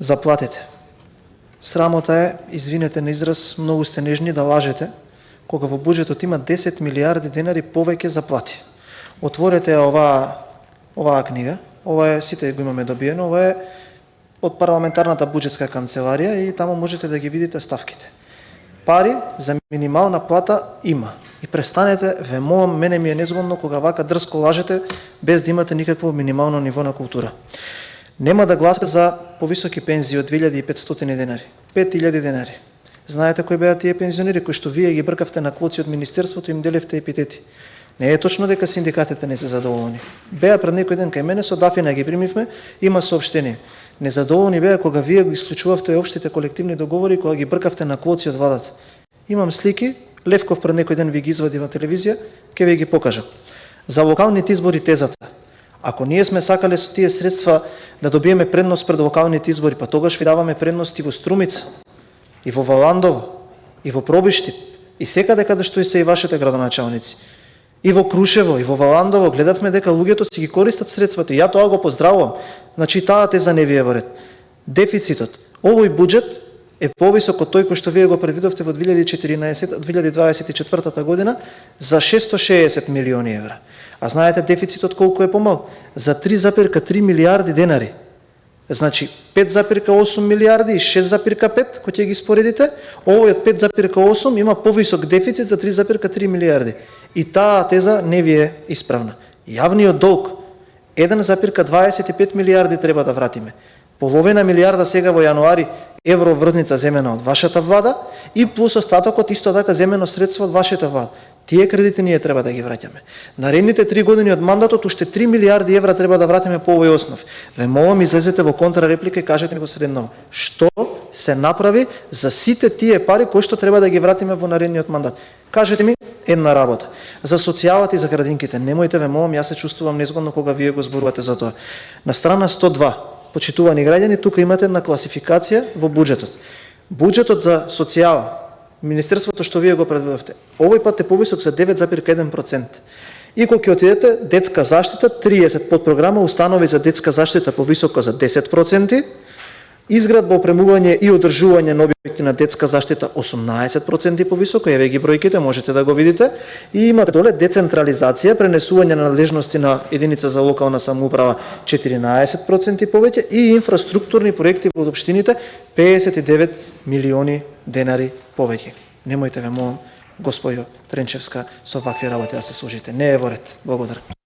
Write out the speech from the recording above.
Заплатите. Срамота е, извинете на израз, многу сте нежни да лажете, кога во буџетот има 10 милиарди денари повеќе заплати. Отворете оваа книга, ова е, сите го имаме добиено, ова е од парламентарната буџетска канцеларија и таму можете да ги видите ставките. Пари за минимална плата има. И престанете, ве молам, мене ми е незгодно кога вака дрско лажете без да имате никакво минимално ниво на култура. Нема да гласате за повисоки пензии од 2500 денари, 5000 денари. Знаете кои беа тие пензионери кои што вие ги бркавте на клуци од министерството и им делевте епитети. Не е точно дека синдикатите не се задоволни. Беа пред некој ден кај мене со Дафина ги примивме, има соопштение. Незадоволни беа кога вие го исклучувавте општите колективни договори, кога ги бркавте на клуци од владата. Имам слики, Левков пред некој ден ви ги извади во телевизија, ќе ви ги покажам. За локалните избори тезата. Ако ние сме сакале со тие средства да добиеме предност пред локалните избори, па тогаш ви даваме предност и во Струмица, и во Валандово, и во Пробиштип, и секаде каде што и се и вашите градоначалници. И во Крушево, и во Валандово гледавме дека луѓето си ги користат средствата. И ја тоа го поздравувам. Значи таа теза не ви е во ред. Дефицитот. Овој буџет е повисок од тој кој што вие го предвидовте во 2024 година за 660 милиони евра. А знаете дефицитот колку е помал? За 3,3 милиарди денари. Значи 5,8 милиарди и 6,5 кој ќе ги споредите, овој од 5,8 има повисок дефицит за 3,3 милиарди. И таа теза не ви е исправна. Јавниот долг 1,25 милиарди треба да вратиме. Половина милиарда сега во јануари евро врзница земена од вашата влада и плюс остатокот исто така земено средство од вашата влада. Тие кредити ние треба да ги враќаме. Наредните 3 години од мандатот уште 3 милиарди евра треба да вратиме по овој основ. Ве молам, излезете во контрареплика и кажете ми го средново. Што се направи за сите тие пари кои што треба да ги вратиме во наредниот мандат? Кажете ми една работа. За социјалата и за градинките. Немојте, ве молам, јас се чувствувам незгодно кога вие го зборувате за тоа. На страна 102, почитувани граѓани, тука имате една класификација во буџетот. Буџетот за социјала, министерството што вие го предвидовте, овој пат е повисок за 9,1%. И кога ќе отидете, детска заштита, 30 подпрограма, установи за детска заштита повисока за 10%, изградба, опремување и одржување на објекти на детска заштита 18% повисоко, еве ги бројките, можете да го видите, и имате доле децентрализација, пренесување на надлежности на единица за локална самоуправа 14% повеќе и инфраструктурни проекти во општините 59 милиони денари повеќе. Немојте, ве молам, господјо Тренчевска, со вакви работи да се служите. Не е во ред. Благодарам.